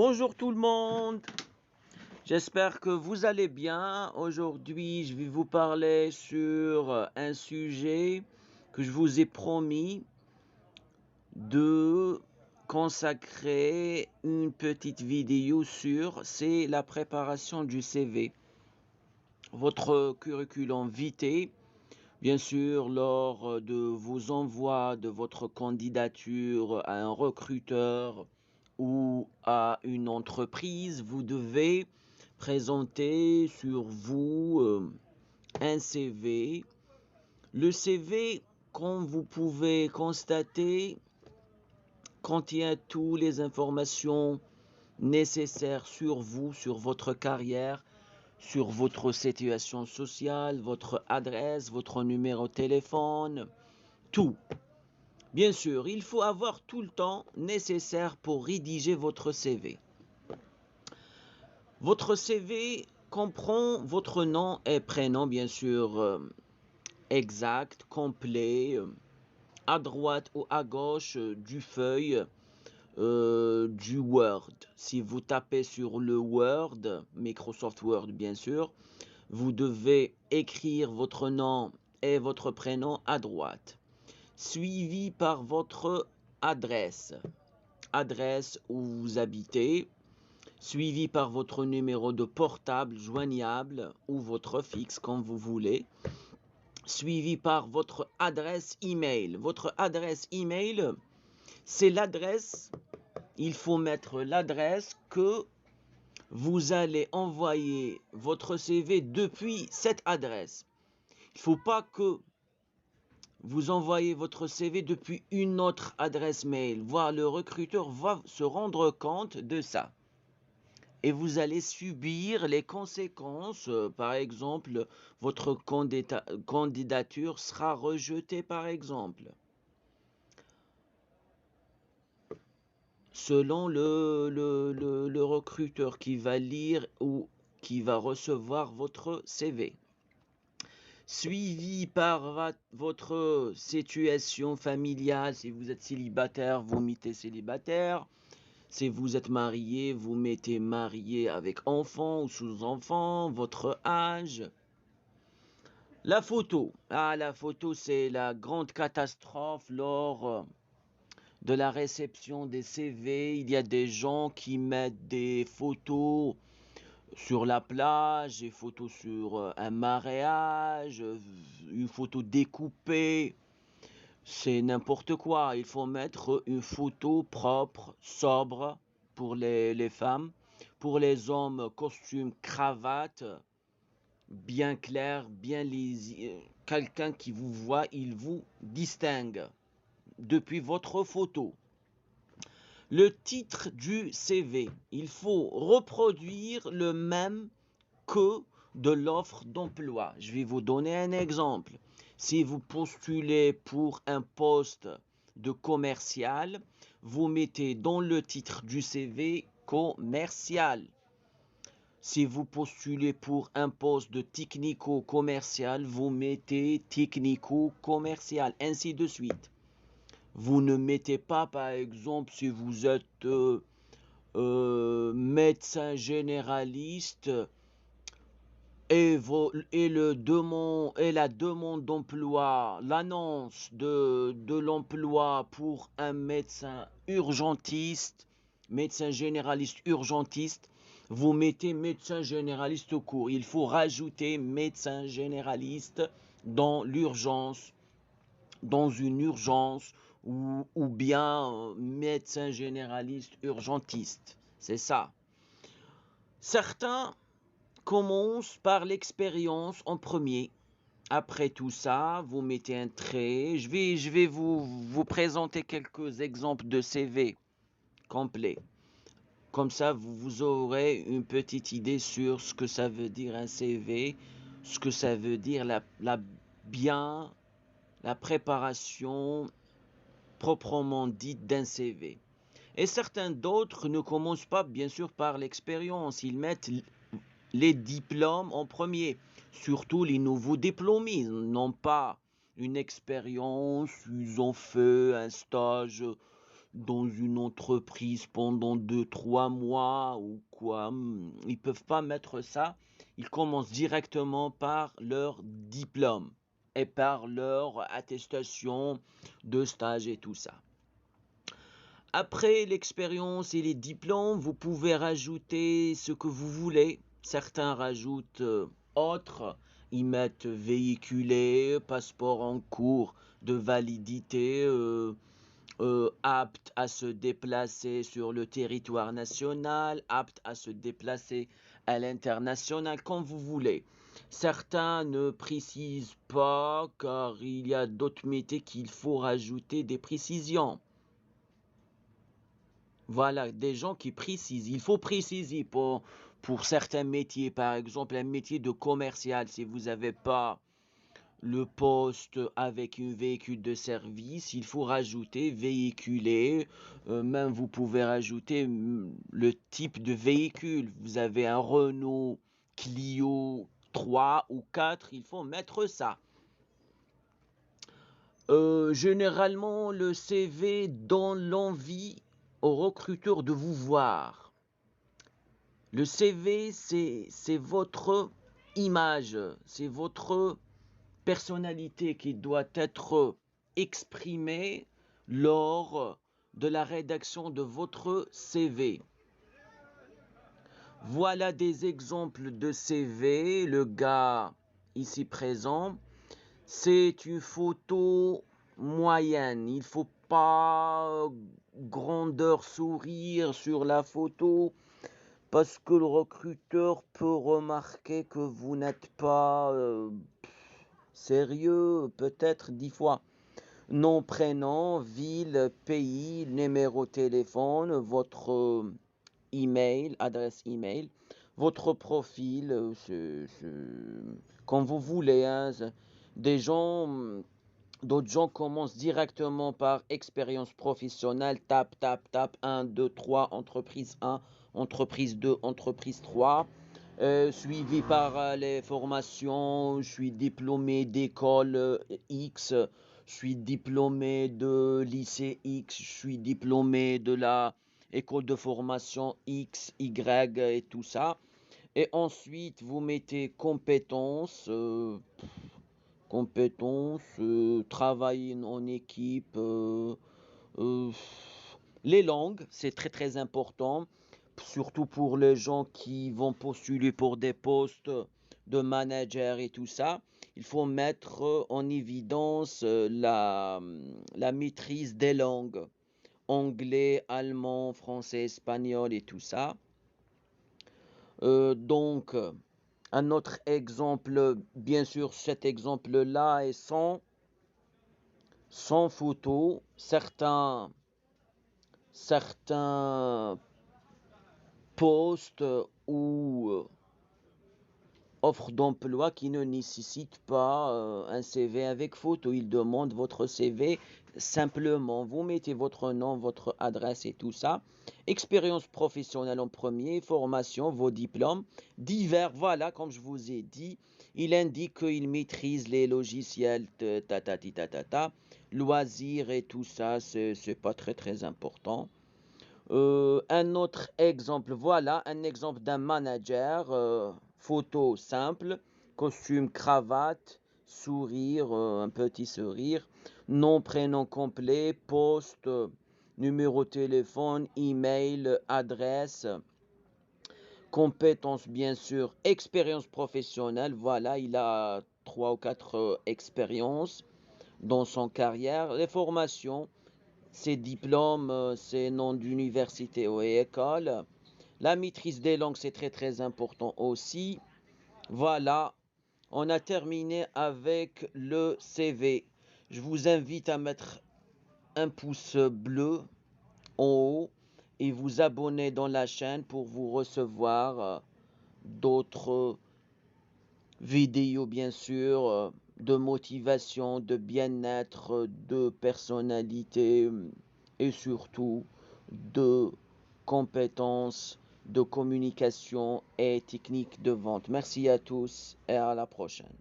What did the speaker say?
Bonjour tout le monde, j'espère que vous allez bien. Aujourd'hui, je vais vous parler sur un sujet que je vous ai promis de consacrer une petite vidéo sur, c'est la préparation du CV. Votre curriculum vitae, bien sûr, lors de vos envois de votre candidature à un recruteur ou à une entreprise, vous devez présenter sur vous un CV. Le CV, comme vous pouvez constater, contient toutes les informations nécessaires sur vous, sur votre carrière, sur votre situation sociale, votre adresse, votre numéro de téléphone, tout. Bien sûr, il faut avoir tout le temps nécessaire pour rédiger votre CV. Votre CV comprend votre nom et prénom, bien sûr, exact, complet, à droite ou à gauche du feuille du Word. Si vous tapez sur le Word, Microsoft Word bien sûr, vous devez écrire votre nom et votre prénom à droite, suivi par votre adresse où vous habitez, suivi par votre numéro de portable joignable ou votre fixe comme vous voulez, suivi par votre adresse email. Votre adresse email, c'est l'adresse, il faut mettre l'adresse que vous allez envoyer votre CV depuis cette adresse. Il ne faut pas que vous envoyez votre CV depuis une autre adresse mail. Voire le recruteur va se rendre compte de ça. Et vous allez subir les conséquences. Par exemple, votre candidature sera rejetée, par exemple. Selon le recruteur qui va lire ou qui va recevoir votre CV. Suivi par votre situation familiale. Si vous êtes célibataire, vous mettez célibataire. Si vous êtes marié, vous mettez marié avec enfant ou sous-enfant, votre âge. La photo. La photo, c'est la grande catastrophe lors de la réception des CV. Il y a des gens qui mettent des photos sur la plage, des photos sur un mariage, une photo découpée. C'est n'importe quoi. Il faut mettre une photo propre, sobre pour les femmes. Pour les hommes, costume, cravate, bien clair, bien lisible. Quelqu'un qui vous voit, il vous distingue depuis votre photo. Le titre du CV, il faut reproduire le même que de l'offre d'emploi. Je vais vous donner un exemple. Si vous postulez pour un poste de commercial, vous mettez dans le titre du CV commercial. Si vous postulez pour un poste de technico-commercial, vous mettez technico-commercial, ainsi de suite. Vous ne mettez pas, par exemple, si vous êtes médecin généraliste et la demande d'emploi, l'annonce de l'emploi pour un médecin urgentiste, médecin généraliste urgentiste, vous mettez médecin généraliste au cours. Il faut rajouter médecin généraliste dans l'urgence, dans une urgence ou bien médecin généraliste urgentiste. C'est ça. Certains commencent par l'expérience en premier. Après tout ça, vous mettez un trait. Je vais vous présenter quelques exemples de CV complets. Comme ça, vous aurez une petite idée sur ce que ça veut dire un CV, ce que ça veut dire la préparation proprement dite d'un CV. Et certains d'autres ne commencent pas bien sûr par l'expérience, ils mettent les diplômes en premier, surtout les nouveaux diplômés, n'ont pas une expérience, ils ont fait un stage dans une entreprise pendant 2, 3 mois ou quoi. Ils peuvent pas mettre ça. Ils commencent directement par leur diplôme et par leur attestation de stage et tout ça. Après l'expérience et les diplômes, vous pouvez rajouter ce que vous voulez. Certains rajoutent autre, ils mettent véhiculé, passeport en cours de validité, apte à se déplacer sur le territoire national, apte à se déplacer à l'international, comme vous voulez. Certains ne précisent pas car il y a d'autres métiers qu'il faut rajouter des précisions. Voilà, des gens qui précisent. Il faut préciser pour certains métiers, par exemple un métier de commercial, si vous n'avez pas le poste avec un véhicule de service, il faut rajouter véhiculé. Même vous pouvez rajouter le type de véhicule. Vous avez un Renault Clio 3 ou 4, il faut mettre ça. Généralement, le CV donne l'envie au recruteur de vous voir. Le CV, c'est votre image, c'est votre personnalité qui doit être exprimée lors de la rédaction de votre CV. Voilà des exemples de CV. Le gars ici présent, c'est une photo moyenne. Il ne faut pas grandeur sourire sur la photo parce que le recruteur peut remarquer que vous n'êtes pas sérieux, peut-être 10 fois. Nom, prénom, ville, pays, numéro de téléphone, votre email, adresse email, votre profil, comme vous voulez. Hein. D'autres gens commencent directement par expérience professionnelle, tape, 1, 2, 3, entreprise 1, entreprise 2, entreprise 3. Suivi par les formations, je suis diplômé d'école X, je suis diplômé de lycée X, je suis diplômé de la école de formation X, Y et tout ça. Et ensuite, vous mettez compétences, travailler en équipe, les langues, c'est très très important, surtout pour les gens qui vont postuler pour des postes de manager et tout ça. Il faut mettre en évidence la maîtrise des langues, anglais, allemand, français, espagnol et tout ça. Donc, un autre exemple, bien sûr, cet exemple-là est sans photo. Certains postes ou offres d'emploi qui ne nécessitent pas un CV avec photo. Ils demandent votre CV simplement. Vous mettez votre nom, votre adresse et tout ça. Expérience professionnelle en premier, formation, vos diplômes, divers, voilà, comme je vous ai dit. Il indique qu'il maîtrise les logiciels, loisirs et tout ça, c'est pas très très important. Un autre exemple, voilà, un exemple d'un manager, photo simple, costume, cravate, sourire, un petit sourire, nom, prénom complet, poste, numéro de téléphone, email, adresse, compétences bien sûr, expérience professionnelle, voilà, il a 3 ou 4 expériences dans son carrière, les formations, ses diplômes, ses noms d'université ou école. La maîtrise des langues, c'est très très important aussi. Voilà, on a terminé avec le CV. Je vous invite à mettre un pouce bleu en haut et vous abonner dans la chaîne pour vous recevoir d'autres vidéos bien sûr, de motivation, de bien-être, de personnalité et surtout de compétences de communication et techniques de vente. Merci à tous et à la prochaine.